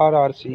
RRC۔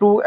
2